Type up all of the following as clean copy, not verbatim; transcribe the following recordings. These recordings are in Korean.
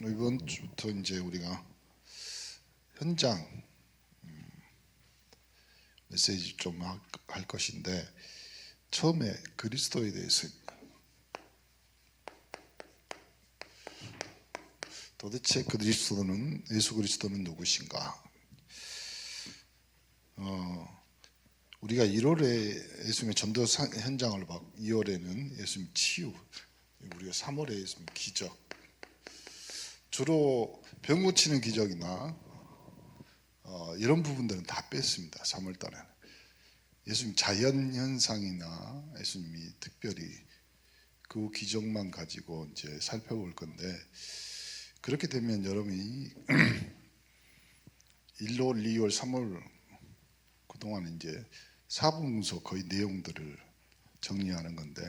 이번 주부터 이제 우리가 현장 메시지 좀 할 것인데, 처음에 그리스도에 대해서 도대체 그리스도는, 예수 그리스도는 누구신가? 우리가 1월에 예수님의 전도 현장을 받고 2월에는 예수님 치유, 우리가 3월에 예수님 기적, 주로 병 고치는 기적이나 이런 부분들은 다 뺐습니다. 3월 달에는 예수님 자연 현상이나 예수님이 특별히 그 기적만 가지고 이제 살펴볼 건데, 그렇게 되면 여러분이 1월, 2월, 3월 그동안 이제 사복음서 거의 내용들을 정리하는 건데,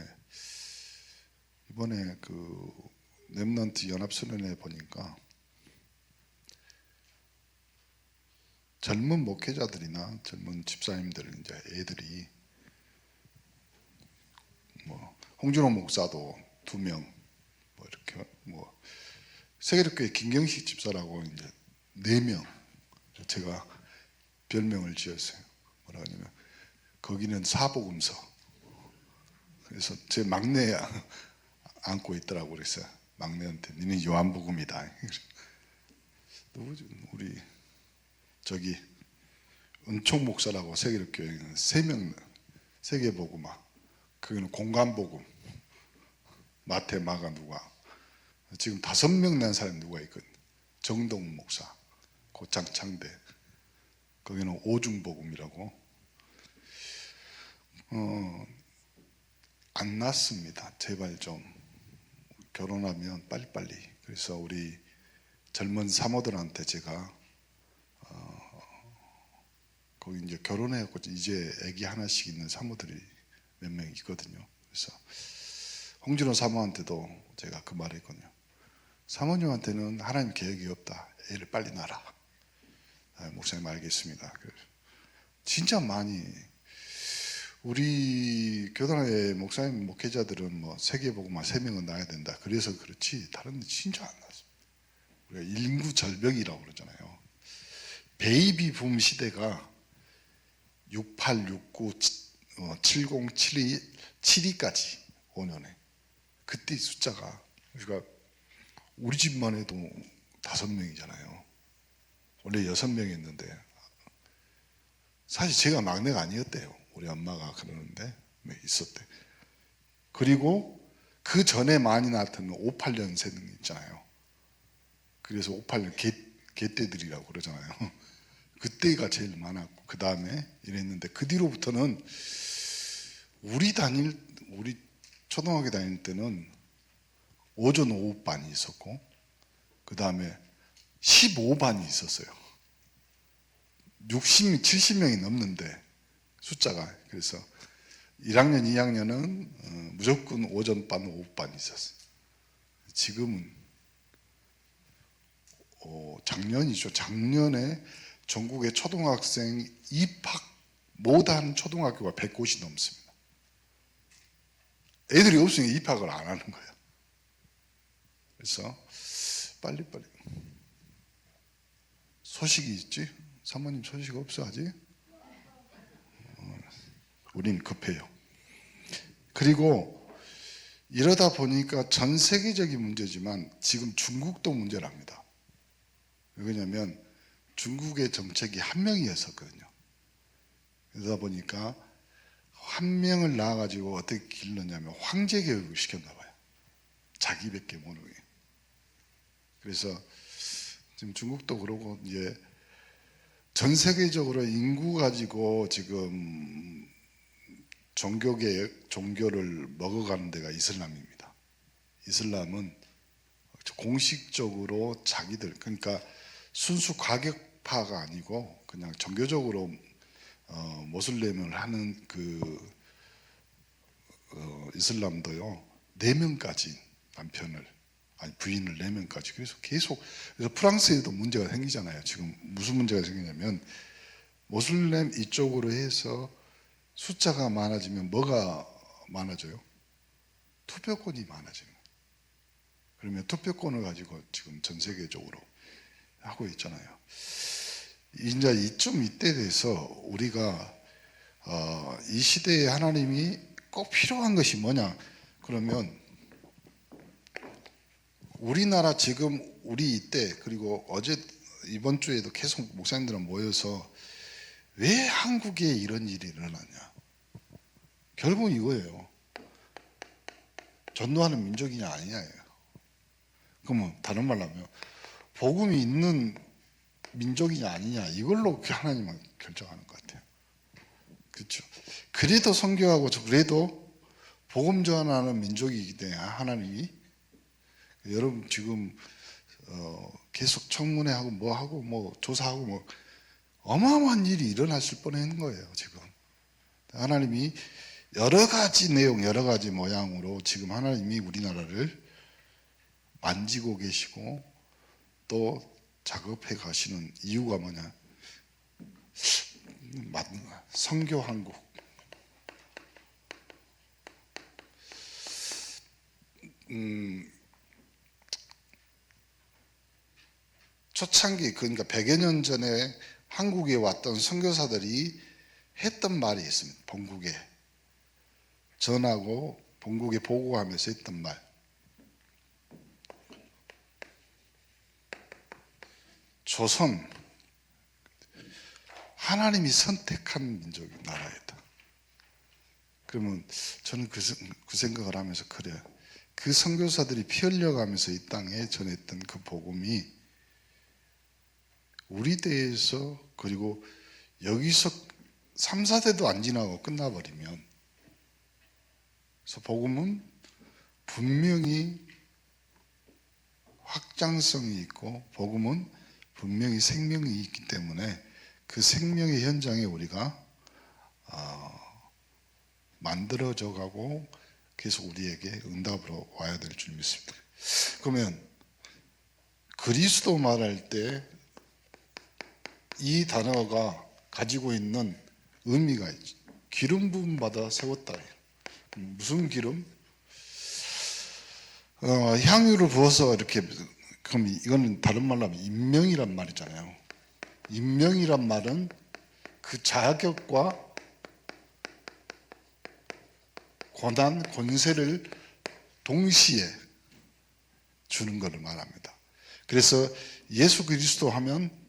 이번에 그 렘넌트 연합수련회 보니까 젊은 목회자들이나 젊은 집사님들, 이제 애들이 뭐 홍준호 목사도 2명, 뭐 이렇게 뭐 세계력교회 김경식 집사라고 이제 4명, 제가 별명을 지었어요. 뭐라 하냐면 거기는 사복음서. 그래서 제 막내 안고 있더라고. 그래서 막내한테 니는 요한복음이다. 누구지? 우리 저기 은총 목사라고 세계력교회는 3명, 세계복음화, 거기는 공간복음, 마태, 마가, 누가, 지금 5명 난 사람이 누가 있거든. 정동 목사, 고창 창대, 거기는 오중복음이라고. 안 낳습니다. 제발 좀 결혼하면 빨리빨리. 그래서 우리 젊은 사모들한테 제가 거기 이제 결혼해갖고 이제 아기 하나씩 있는 사모들이 몇 명 있거든요. 그래서 홍진호 사모한테도 제가 그 말을 했거든요. 사모님한테는 하나님 계획이 없다. 애를 빨리 낳아라. 목사님 알겠습니다. 진짜 많이 우리 교단의 목사님 목회자들은 뭐 세계복음화 3명은 낳아야 된다. 그래서 그렇지 다른 데 진짜 안 낳습니다. 우리가 인구 절벽이라고 그러잖아요. 베이비 붐 시대가 68, 69, 70, 72, 72까지 5년에 그때 숫자가, 그러니까 우리 집만 해도 5명이잖아요. 원래 6명이었는데 사실 제가 막내가 아니었대요. 우리 엄마가 그러는데 있었대. 그리고 그 전에 많이 낳았던 58년생 있잖아요. 그래서 58년 개떼들이라고 그러잖아요. 그때가 제일 많았고 그 다음에 이랬는데, 그 뒤로부터는 우리 초등학교 다닐 때는 오전 오후 반이 있었고, 그 다음에 15반이 있었어요. 60, 70명이 넘는데 숫자가. 그래서 1학년, 2학년은 무조건 오전반, 오후반이 있었어요. 지금은 작년이죠. 작년에 전국의 초등학생 입학 못한 초등학교가 100곳이 넘습니다. 애들이 없으니까 입학을 안 하는 거예요. 그래서 빨리빨리. 소식이 있지? 사모님 소식 없어 아직? 우린 급해요. 그리고 이러다 보니까 전 세계적인 문제지만 지금 중국도 문제랍니다. 왜냐하면 중국의 정책이 한 명이었었거든요. 그러다 보니까 한 명을 낳아가지고 어떻게 길렀냐면 황제 교육을 시켰나 봐요. 자기밖에 모르게. 그래서 지금 중국도 그러고, 이제 전 세계적으로 인구 가지고 지금 종교를 먹어가는 데가 이슬람입니다. 이슬람은 공식적으로 자기들, 그러니까 순수 과격파가 아니고 그냥 종교적으로 모슬렘을 하는 그 이슬람도요, 4명까지 부인을 4명까지. 그래서 그래서 프랑스에도 문제가 생기잖아요. 지금 무슨 문제가 생기냐면, 모슬렘 이쪽으로 해서 숫자가 많아지면 뭐가 많아져요? 투표권이 많아지는 거예요. 그러면 투표권을 가지고 지금 전 세계적으로 하고 있잖아요. 이제 이때 돼서 우리가 이 시대에 하나님이 꼭 필요한 것이 뭐냐? 그러면 우리나라 지금 우리 이때 그리고 어제 이번 주에도 계속 목사님들은 모여서 왜 한국에 이런 일이 일어나냐? 결국 이거예요. 전도하는 민족이냐 아니냐예요. 그러면 다른 말로 하면 복음이 있는 민족이냐 아니냐 이걸로 하나님은 결정하는 것 같아요. 그렇죠. 그래도 선교하고 그래도 복음 전하는 민족이기 때문에 하나님이 여러분 지금 계속 청문회하고 뭐하고 뭐 조사하고 뭐 어마어마한 일이 일어났을 뻔한 거예요. 지금 하나님이 여러 가지 내용 여러 가지 모양으로 지금 하나님이 우리나라를 만지고 계시고 또 작업해 가시는 이유가 뭐냐? 선교 한국. 초창기 그러니까 100여 년 전에 한국에 왔던 선교사들이 했던 말이 있습니다. 본국에 전하고 본국에 보고하면서 했던 말. 조선 하나님이 선택한 민족이 나라였다. 그러면 저는 그 생각을 하면서 그래요. 그 선교사들이 피 흘려가면서 이 땅에 전했던 그 복음이 우리 때에서 그리고 여기서 3, 4대도 안 지나고 끝나버리면 그래서 복음은 분명히 확장성이 있고 복음은 분명히 생명이 있기 때문에 그 생명의 현장에 우리가 만들어져 가고 계속 우리에게 응답으로 와야 될 줄 믿습니다. 그러면 그리스도 말할 때 이 단어가 가지고 있는 의미가 있죠. 기름 부음 받아 세웠다. 무슨 기름? 향유를 부어서 이렇게 그럼 이거는 다른 말로 하면 임명이란 말이잖아요. 임명이란 말은 그 자격과 권한, 권세를 동시에 주는 것을 말합니다. 그래서 예수 그리스도 하면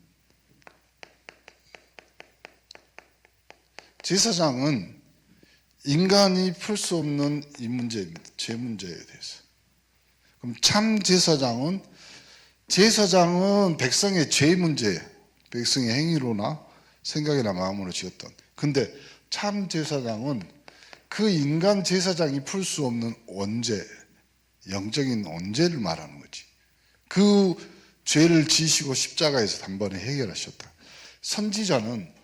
제사장은 인간이 풀 수 없는 이 문제입니다. 죄 문제에 대해서. 그럼 참 제사장은 백성의 죄 문제, 백성의 행위로나 생각이나 마음으로 지었던. 근데 참 제사장은 그 인간 제사장이 풀 수 없는 원죄, 영적인 원죄를 말하는 거지. 그 죄를 지시고 십자가에서 단번에 해결하셨다. 선지자는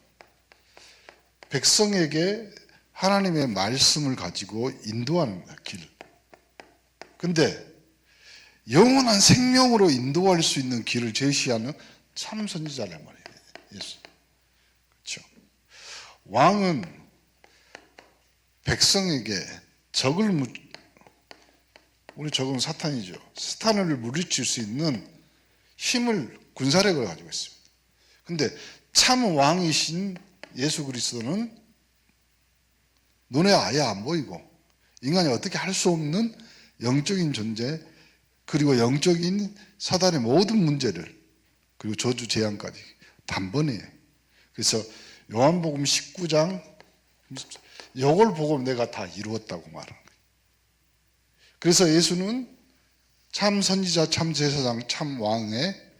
백성에게 하나님의 말씀을 가지고 인도하는 길. 근데 영원한 생명으로 인도할 수 있는 길을 제시하는 참 선지자란 말이에요. 예수. 그렇죠. 왕은 백성에게 우리 적은 사탄이죠. 사탄을 물리칠 수 있는 힘을, 군사력을 가지고 있습니다. 근데 참 왕이신 예수 그리스도는 눈에 아예 안 보이고 인간이 어떻게 할 수 없는 영적인 존재 그리고 영적인 사단의 모든 문제를 그리고 저주 재앙까지 단번에. 그래서 요한복음 19장 이걸 보고 내가 다 이루었다고 말하는 거예요. 그래서 예수는 참 선지자, 참 제사장, 참 왕의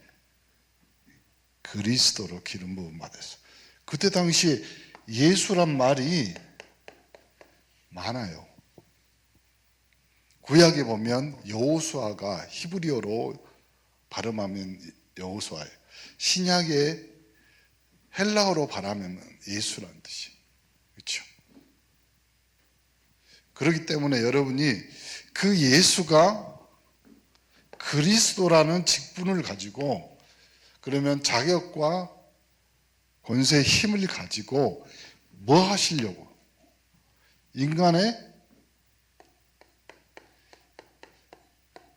그리스도로 기름 부음 받았어요. 그때 당시 예수란 말이 많아요. 구약에 보면 여호수아가 히브리어로 발음하면 여호수아예요. 신약에 헬라어로 발음하면 예수라는 뜻이에요. 그렇죠? 그렇기 때문에 여러분이 그 예수가 그리스도라는 직분을 가지고 그러면 자격과 권세의 힘을 가지고 뭐 하시려고? 인간의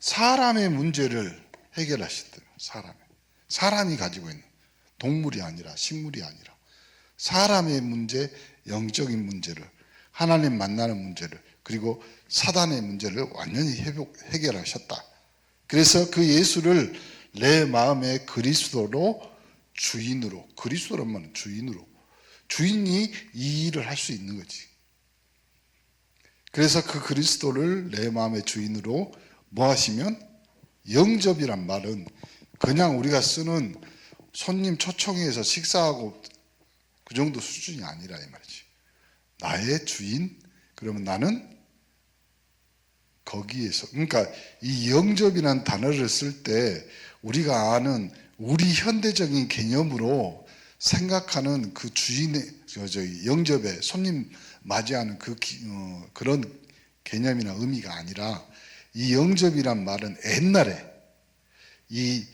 사람의 문제를 해결하셨대요. 사람이 가지고 있는, 동물이 아니라 식물이 아니라 사람의 문제, 영적인 문제를, 하나님 만나는 문제를, 그리고 사단의 문제를 완전히 해결하셨다. 그래서 그 예수를 내 마음의 그리스도로, 주인으로, 그리스도란 말은 주인으로, 주인이 이 일을 할 수 있는 거지. 그래서 그 그리스도를 내 마음의 주인으로 뭐 하시면, 영접이란 말은 그냥 우리가 쓰는 손님 초청해서 식사하고 그 정도 수준이 아니라 이 말이지. 나의 주인, 그러면 나는 거기에서, 그러니까 이 영접이라는 단어를 쓸 때 우리가 아는 우리 현대적인 개념으로 생각하는 그 주인의 영접에 손님 맞이하는 그런 개념이나 의미가 아니라, 이 영접이란 말은 옛날에 이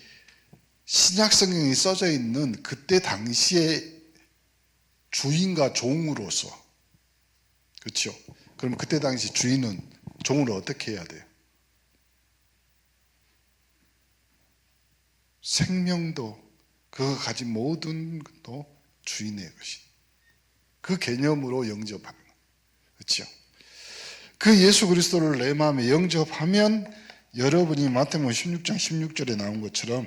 신약 성경이 써져 있는 그때 당시에 주인과 종으로서, 그렇죠? 그럼 그때 당시 주인은 종을 어떻게 해야 돼요? 생명도 그가 가진 모든 것도 주인의 것이, 그 개념으로 영접하는 거, 그렇죠? 그 예수 그리스도를 내 마음에 영접하면 여러분이 마태복음 16장 16절에 나온 것처럼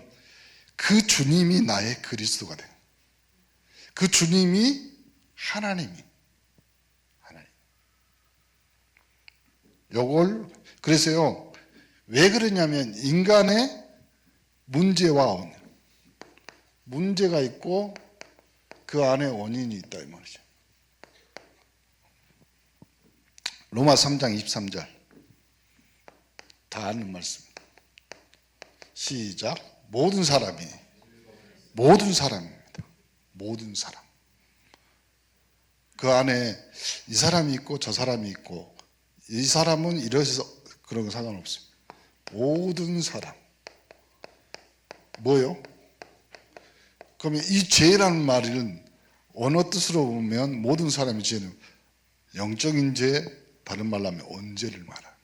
그 주님이 나의 그리스도가 돼요. 그 주님이 하나님. 요걸 그래서요, 왜 그러냐면 인간의 문제와 문제가 있고 그 안에 원인이 있다 이 말이죠. 로마 3장 23절 다 아는 말씀. 시작. 모든 사람입니다. 모든 사람. 그 안에 이 사람이 있고 저 사람이 있고, 이 사람은 이래서 그런 거 상관없습니다. 모든 사람. 뭐요? 그러면 이 죄라는 말은 어느 뜻으로 보면 모든 사람의 죄는 영적인 죄, 다른 말로 하면 언제를 말하는,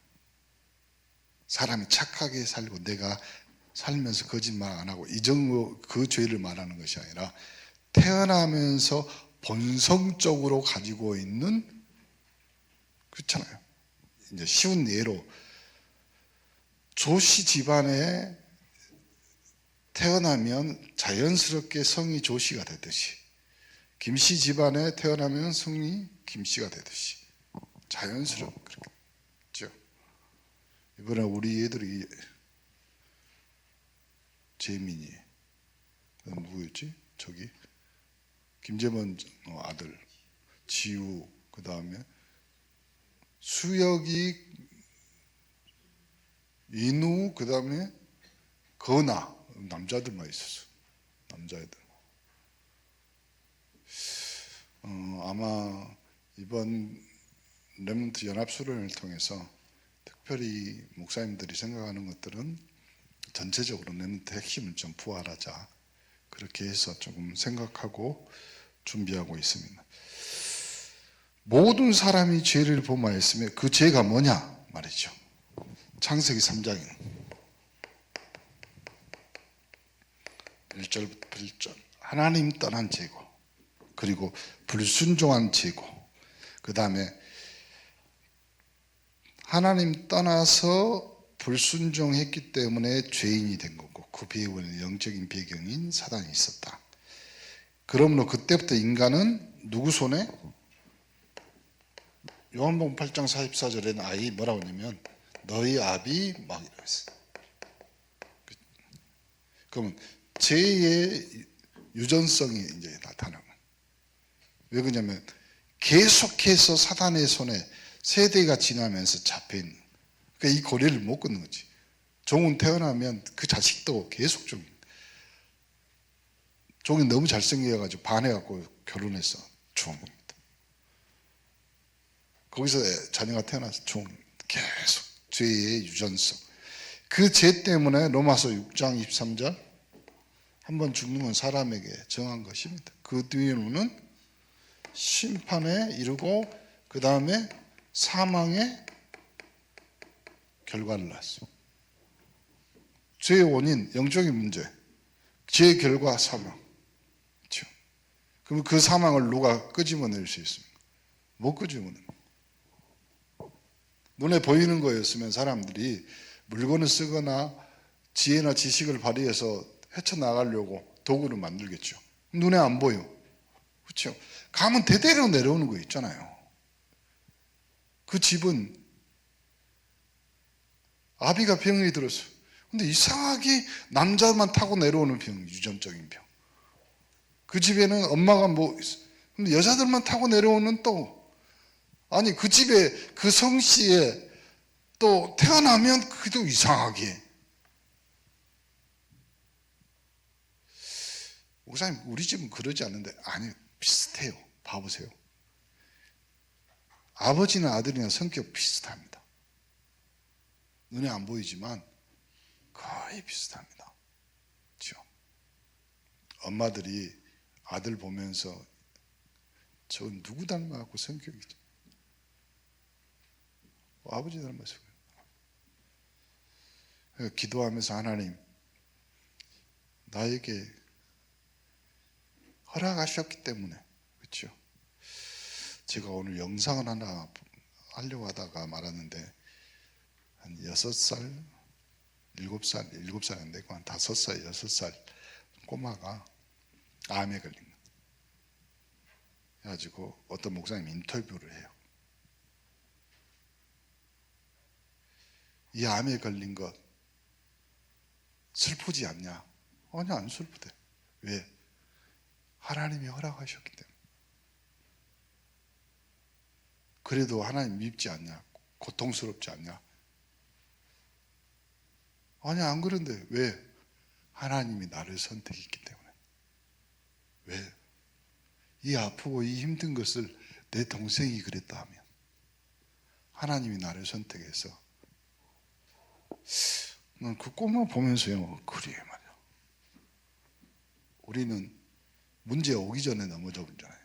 사람이 착하게 살고 내가 살면서 거짓말 안 하고 이 정도 그 죄를 말하는 것이 아니라 태어나면서 본성적으로 가지고 있는, 그렇잖아요. 이제 쉬운 예로 조씨 집안에 태어나면 자연스럽게 성이 조씨가 되듯이, 김씨 집안에 태어나면 성이 김씨가 되듯이 자연스럽게 그렇겠죠. 이번에 우리 애들이 재민이, 누구였지? 저기 김재범 아들 지우, 그 다음에 수혁이, 인우, 그 다음에 건아, 남자들만 있었어. 남자애들. 아마 이번 렘넌트 연합수련을 통해서 특별히 목사님들이 생각하는 것들은 전체적으로 렘넌트 핵심을 좀 부활하자, 그렇게 해서 조금 생각하고 준비하고 있습니다. 모든 사람이 죄를 범하였으며 그 죄가 뭐냐 말이죠. 창세기 3장 1절부터 8절. 하나님 떠난 죄고, 그리고 불순종한 죄고, 그 다음에 하나님 떠나서 불순종했기 때문에 죄인이 된 거고, 그 배후에는 영적인 배경인 사단이 있었다. 그러므로 그때부터 인간은 누구 손에? 요한복음 8장 44절에는 아이 뭐라고 하냐면 너희 아비 막 이러고 있어요. 그러면 죄의 유전성이 이제 나타나는. 왜 그러냐면 계속해서 사단의 손에 세대가 지나면서 잡혀있는, 그러니까 이 고리를 못 끊는 거지. 종은 태어나면 그 자식도 계속 종이 너무 잘생겨가지고 반해갖고 결혼해서 종입니다. 거기서 자녀가 태어나서 종, 계속 죄의 유전성. 그 죄 때문에 로마서 6장 23절 한번 죽는 건 사람에게 정한 것입니다. 그 뒤로는 심판에 이르고 그 다음에 사망의 결과를 낳았습니다. 죄의 원인, 영적인 문제, 죄의 결과 사망. 그렇죠? 그럼 그 사망을 누가 끄집어낼 수 있습니까? 못 끄집어냅니다. 눈에 보이는 거였으면 사람들이 물건을 쓰거나 지혜나 지식을 발휘해서 헤쳐나가려고 도구를 만들겠죠. 눈에 안 보여. 그렇죠? 가면 대대로 내려오는 거 있잖아요. 그 집은 아비가 병이 들었어요. 근데 이상하게 남자만 타고 내려오는 병, 유전적인 병. 그 집에는 엄마가 뭐 있어. 근데 여자들만 타고 내려오는 또, 아니 그 집에 그 성씨에 또 태어나면 그도 이상하게. 목사님, 우리 집은 그러지 않는데. 아니, 비슷해요. 봐보세요. 아버지나 아들이나 성격 비슷합니다. 눈에 안 보이지만 거의 비슷합니다. 그렇죠? 엄마들이 아들 보면서 저 누구 닮아갖고 성격이 아버지 닮았어요. 기도하면서 하나님, 나에게 허락하셨기 때문에. 그렇죠? 제가 오늘 영상을 하나 하려고 하다가 말았는데, 한 6살, 7살 안 되고 한 5살, 6살 꼬마가 암에 걸린 거예요. 그래가지고 어떤 목사님 인터뷰를 해요. 이 암에 걸린 것 슬프지 않냐? 아니, 안 슬프대. 왜? 하나님이 허락하셨기 때문에. 그래도 하나님 밉지 않냐? 고통스럽지 않냐? 아니, 안 그런데. 왜? 하나님이 나를 선택했기 때문에. 왜? 이 아프고 이 힘든 것을 내 동생이 그랬다 하면 하나님이 나를 선택해서. 난 그 꼬마 보면서요, 그래 말이야. 우리는 문제 오기 전에 넘어져 있잖아요.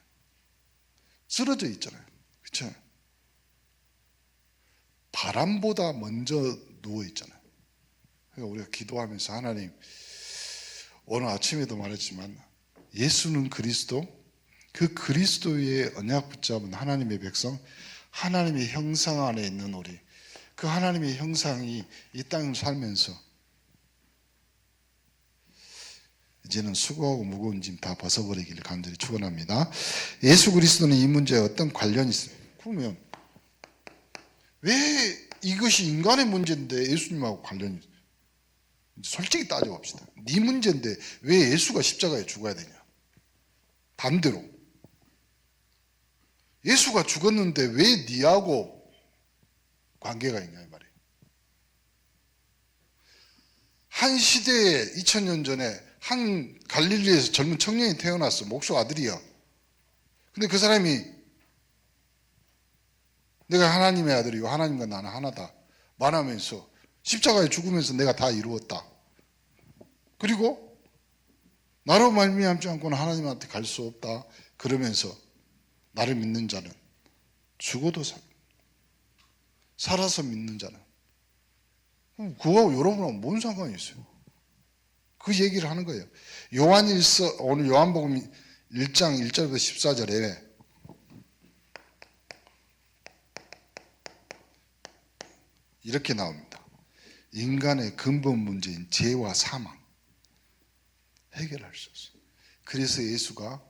쓰러져 있잖아요. 그렇죠? 바람보다 먼저 누워 있잖아요. 그러니까 우리가 기도하면서 하나님, 오늘 아침에도 말했지만 예수는 그리스도, 그 그리스도의 언약 붙잡은 하나님의 백성, 하나님의 형상 안에 있는 우리, 그 하나님의 형상이 이 땅을 살면서 이제는 수고하고 무거운 짐 다 벗어버리기를 간절히 축원합니다. 예수 그리스도는 이 문제에 어떤 관련이 있어요? 그러면 왜 이것이 인간의 문제인데 예수님하고 관련이 있어요? 솔직히 따져봅시다. 네 문제인데 왜 예수가 십자가에 죽어야 되냐? 반대로 예수가 죽었는데 왜 네하고 관계가 있냐 이 말이에요. 한 시대에 2000년 전에 한 갈릴리에서 젊은 청년이 태어났어. 목수 아들이야. 근데 그 사람이 내가 하나님의 아들이고 하나님과 나는 하나다 말하면서 십자가에 죽으면서 내가 다 이루었다. 그리고 나로 말미암지 않고는 하나님한테 갈 수 없다. 그러면서 나를 믿는 자는 죽어도 살아서 믿는 자는. 그거하고 여러분하고 뭔 상관이 있어요? 그 얘기를 하는 거예요. 요한일서, 오늘 요한복음 1장 1절부터 14절에 이렇게 나옵니다. 인간의 근본 문제인 죄와 사망 해결할 수 없어요. 그래서 예수가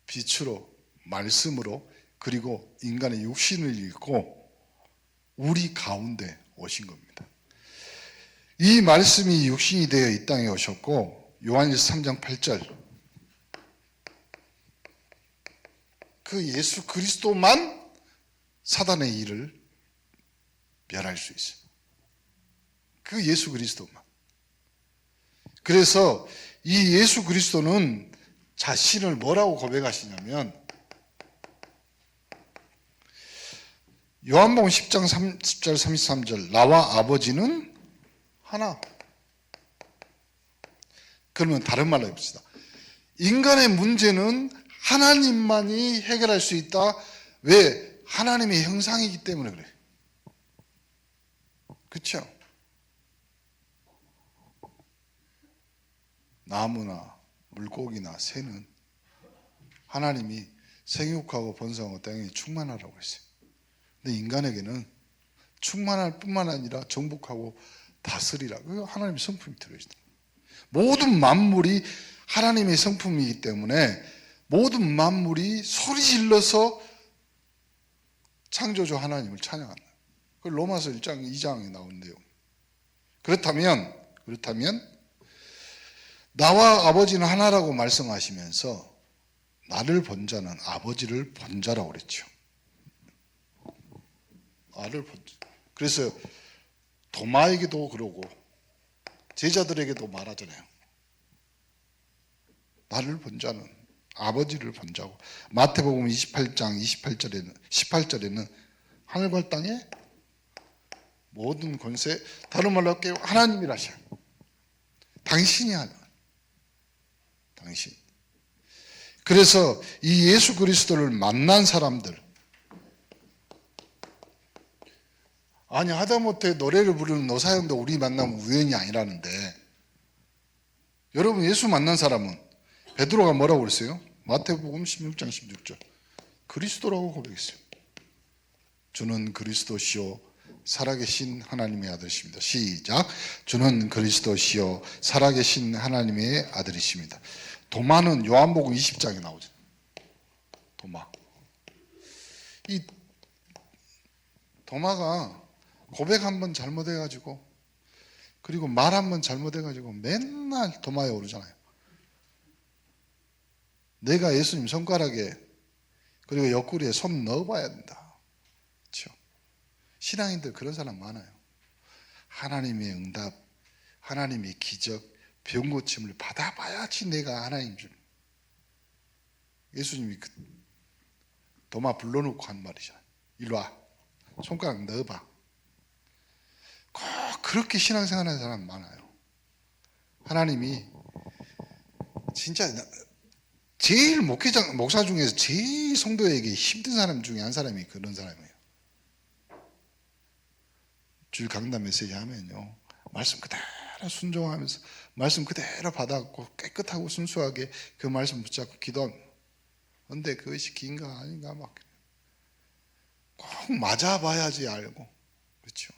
빛으로, 말씀으로, 그리고 인간의 육신을 입고 우리 가운데 오신 겁니다. 이 말씀이 육신이 되어 이 땅에 오셨고, 요한일서 3장 8절, 그 예수 그리스도만 사단의 일을 멸할 수 있어요. 그 예수 그리스도만. 그래서 이 예수 그리스도는 자신을 뭐라고 고백하시냐면, 요한복음 10장 30절 33절, 나와 아버지는 하나. 그러면 다른 말로 해봅시다. 인간의 문제는 하나님만이 해결할 수 있다. 왜? 하나님의 형상이기 때문에 그래. 그렇죠? 나무나 물고기나 새는 하나님이 생육하고 번성하고 땅에 충만하라고 했어요. 근데 인간에게는 충만할 뿐만 아니라 정복하고 다스리라. 그 하나님의 성품이 들어있다. 모든 만물이 하나님의 성품이기 때문에 모든 만물이 소리 질러서 창조주 하나님을 찬양한다. 그 로마서 1장 2장에 나오는데요. 그렇다면 나와 아버지는 하나라고 말씀하시면서 나를 본 자는 아버지를 본 자라고 그랬죠. 나를 본 자. 그래서 도마에게도 그러고 제자들에게도 말하잖아요. 나를 본 자는 아버지를 본 자고, 마태복음 28장 18절에는 하늘과 땅의 모든 권세, 다른 말로 할게요, 하나님이라셔. 당신이 하나. 당신. 그래서 이 예수 그리스도를 만난 사람들, 아니 하다못해 노래를 부르는 노사연도 우리 만나면 우연이 아니라는데, 여러분 예수 만난 사람은 베드로가 뭐라고 그랬어요? 마태복음 16장 16절 그리스도라고 고백했어요. 주는 그리스도시요 살아계신 하나님의 아들이십니다. 시작. 주는 그리스도시요 살아계신 하나님의 아들이십니다. 도마는 요한복음 20장에 나오죠. 도마. 이 도마가 고백 한 번 잘못해가지고, 그리고 말 한 번 잘못해가지고 맨날 도마에 오르잖아요. 내가 예수님 손가락에 그리고 옆구리에 손 넣어봐야 된다. 그렇죠? 신앙인들 그런 사람 많아요. 하나님의 응답, 하나님의 기적, 병 고침을 받아봐야지 내가 하나님 줄. 예수님이 도마 불러놓고 한 말이잖아요. 일로 와. 손가락 넣어봐. 꼭 그렇게 신앙생활하는 사람 많아요. 하나님이 진짜 제일 목사 중에서 제일 성도에게 힘든 사람 중에 한 사람이 그런 사람이에요. 주일 강단 메시지 하면요, 말씀 그대로 순종하면서 말씀 그대로 받아갖고 깨끗하고 순수하게 그 말씀 붙잡고 기도하면, 근데 그것이 긴가 아닌가 막 꼭 맞아봐야지 알고. 그렇죠?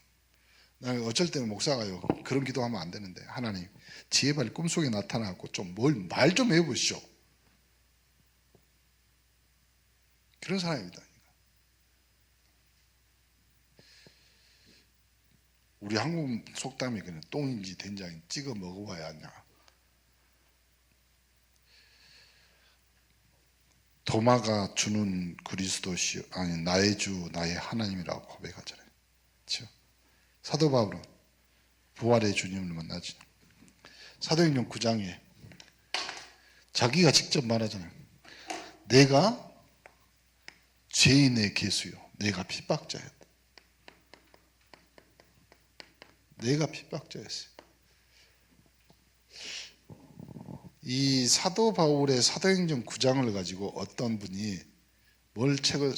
나 어쩔 때는 목사가요, 그런 기도하면 안 되는데, 하나님 지혜발 꿈속에 나타나고 좀 말 좀 해보시오. 그런 사람입니다. 우리 한국 속담이 그냥 똥인지 된장인지 찍어 먹어봐야 하냐. 도마가 주는 그리스도시요, 아니 나의 주 나의 하나님이라고 고백하잖아요. 그렇죠? 사도 바울은 부활의 주님을 만나지. 사도행전 9장에 자기가 직접 말하잖아요. 내가 죄인의 개수요, 내가 핍박자였다. 내가 핍박자였어요. 이 사도 바울의 사도행전 9장을 가지고 어떤 분이 책을,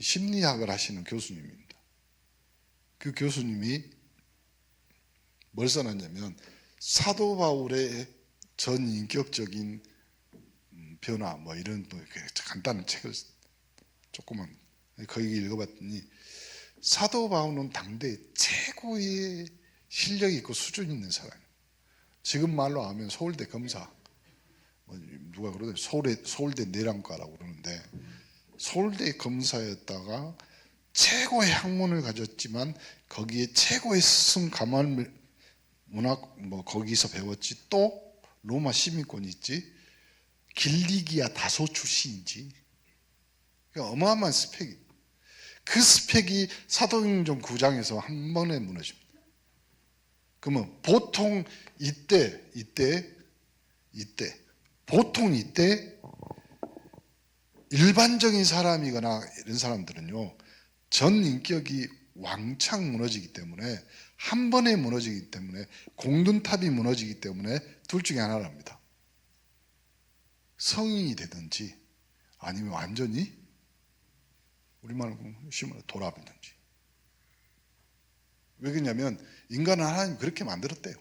심리학을 하시는 교수님입니다. 그 교수님이 뭘 써놨냐면, 사도 바울의 전 인격적인 변화 뭐 이런 간단한 책을 조금만 거기 읽어봤더니, 사도 바울은 당대 최고의 실력 있고 수준 있는 사람이에요. 지금 말로 하면 서울대 검사, 누가 그러더니 서울대 내랑과라고 그러는데, 서울대 검사였다가 최고의 학문을 가졌지만 거기에 최고의 스승 가말 문학 거기서 배웠지, 또 로마 시민권이 있지, 길리기아 다소 출신이지. 그러니까 어마어마한 스펙이. 그 스펙이 사도행전 9장에서 한 번에 무너집니다. 그러면 보통 이때 일반적인 사람이거나 이런 사람들은요, 전 인격이 왕창 무너지기 때문에, 한 번에 무너지기 때문에, 공든탑이 무너지기 때문에 둘 중에 하나를 합니다. 성인이 되든지 아니면 완전히 우리말로 심으로 돌아버리든지. 왜 그러냐면 인간은 하나님 그렇게 만들었대요.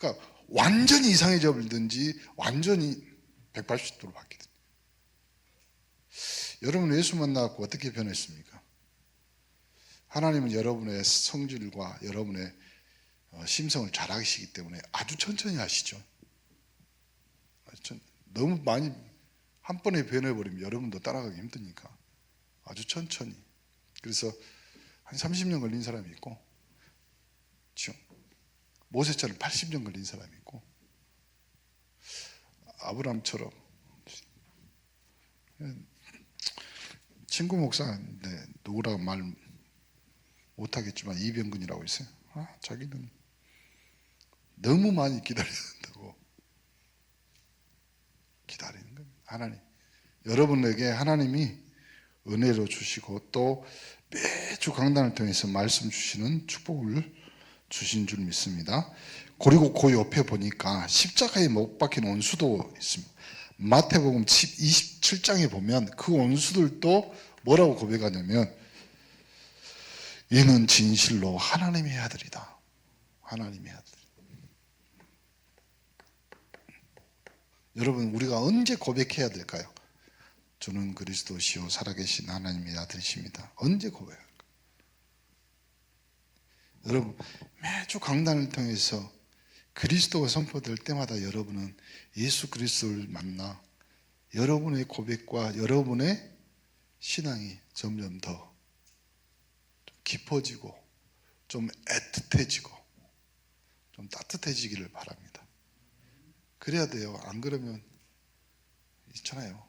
그러니까 완전히 이상해져 버리든지 완전히 180도로 바뀌든. 여러분 예수 만나고 어떻게 변했습니까? 하나님은 여러분의 성질과 여러분의 심성을 잘 아시기 때문에 아주 천천히 하시죠. 너무 많이 한 번에 변해버리면 여러분도 따라가기 힘드니까 아주 천천히. 그래서 한 30년 걸린 사람이 있고, 그렇죠? 모세처럼 80년 걸린 사람이 있고, 아브라함처럼. 친구 목사인데 누구라고 말 못하겠지만 이병근이라고 있어요. 자기는 너무 많이 기다려야 된다고. 기다리는 겁니다. 하나님, 여러분에게 하나님이 은혜로 주시고 또 매주 강단을 통해서 말씀 주시는 축복을 주신 줄 믿습니다. 그리고 그 옆에 보니까 십자가에 못 박힌 원수도 있습니다. 마태복음 27장에 보면 그 원수들도 뭐라고 고백하냐면 얘는 진실로 하나님의 아들이다. 하나님의 아들. 여러분 우리가 언제 고백해야 될까요? 주는 그리스도시요 살아계신 하나님의 아들이십니다. 언제 고백할까요? 여러분 매주 강단을 통해서 그리스도가 선포될 때마다 여러분은 예수 그리스도를 만나 여러분의 고백과 여러분의 신앙이 점점 더 깊어지고 좀 애틋해지고 좀 따뜻해지기를 바랍니다. 그래야 돼요. 안 그러면 있잖아요.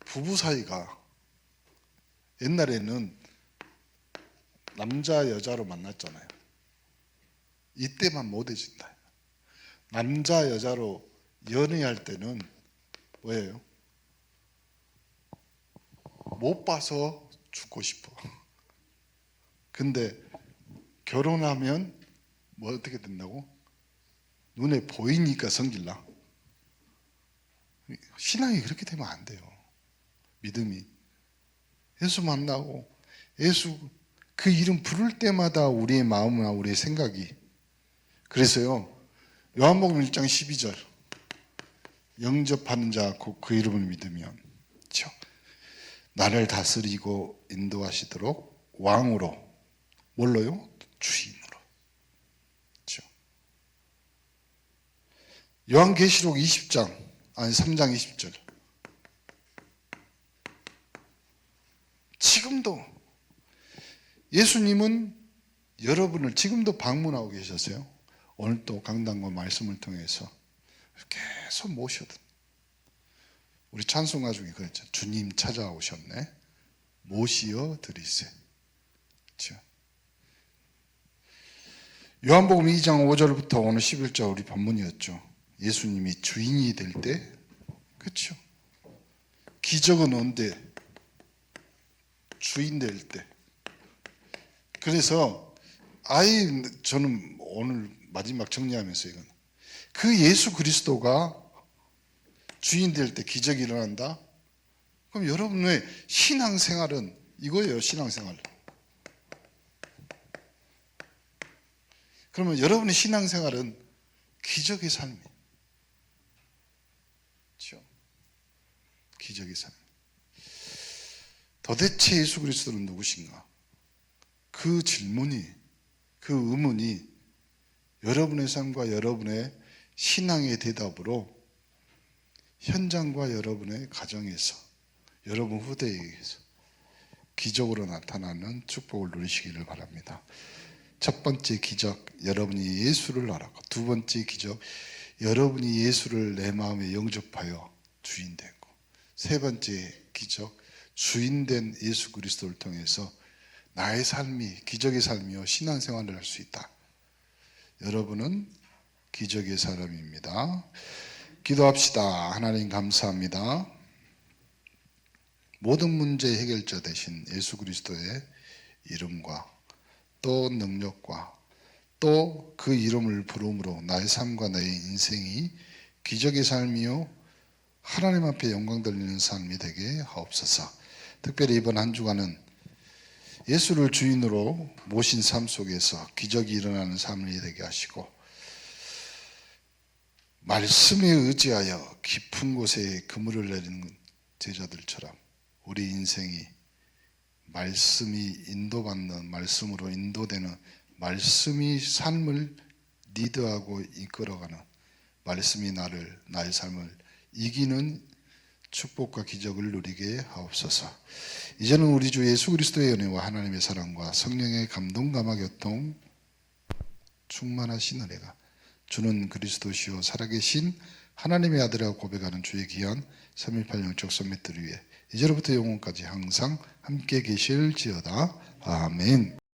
부부 사이가 옛날에는 남자 여자로 만났잖아요. 이때만 못해진다. 남자 여자로 연애할 때는 뭐예요? 못 봐서 죽고 싶어. 근데 결혼하면 뭐 어떻게 된다고? 눈에 보이니까 성질나. 신앙이 그렇게 되면 안 돼요. 믿음이. 예수 만나고 예수 그 이름 부를 때마다 우리의 마음이나 우리의 생각이. 그래서요 요한복음 1장 12절 영접하는 자 곧 그 이름을 믿으면 그렇죠? 나를 다스리고 인도하시도록 왕으로 뭘로요? 주인으로. 그렇죠? 요한계시록 20장 아니 3장 20절 지금도 예수님은 여러분을 지금도 방문하고 계셨어요. 오늘 또 강단과 말씀을 통해서 계속 모셔든. 우리 찬송가 중에 그랬죠. 주님 찾아오셨네. 모시어 드리세. 그렇죠? 요한복음 2장 5절부터 오늘 11절 우리 본문이었죠. 예수님이 주인이 될 때, 그렇죠? 기적은 언제? 주인 될 때. 그래서 저는 오늘 마지막 정리하면서 이건 그 예수 그리스도가 주인 될 때 기적이 일어난다? 그럼 여러분의 신앙생활은 이거예요. 신앙생활. 그러면 여러분의 신앙생활은 기적의 삶이에요. 그렇죠? 기적의 삶. 도대체 예수 그리스도는 누구신가? 그 질문이, 그 의문이 여러분의 삶과 여러분의 신앙의 대답으로 현장과 여러분의 가정에서, 여러분 후대에게서 기적으로 나타나는 축복을 누리시기를 바랍니다. 첫 번째 기적, 여러분이 예수를 알았고, 두 번째 기적, 여러분이 예수를 내 마음에 영접하여 주인 되고, 세 번째 기적, 주인된 예수 그리스도를 통해서 나의 삶이 기적의 삶이요 신앙생활을 할 수 있다. 여러분은 기적의 사람입니다. 기도합시다. 하나님 감사합니다. 모든 문제의 해결자 되신 예수 그리스도의 이름과 또 능력과 또 그 이름을 부름으로 나의 삶과 나의 인생이 기적의 삶이요 하나님 앞에 영광 돌리는 삶이 되게 하옵소서. 특별히 이번 한 주간은 예수를 주인으로 모신 삶 속에서 기적이 일어나는 삶이 되게 하시고 말씀에 의지하여 깊은 곳에 그물을 내리는 제자들처럼 우리 인생이 말씀이 인도받는, 말씀으로 인도되는, 말씀이 삶을 리드하고 이끌어가는, 말씀이 나의 삶을 이기는 축복과 기적을 누리게 하옵소서. 이제는 우리 주 예수 그리스도의 은혜와 하나님의 사랑과 성령의 감동 감화 교통 충만하신 은혜가 주는 그리스도시요 살아계신 하나님의 아들이라고 고백하는 주의 귀한 3.18 영적 선밋들 위해 이제로부터 영원까지 항상 함께 계실지어다. 아멘.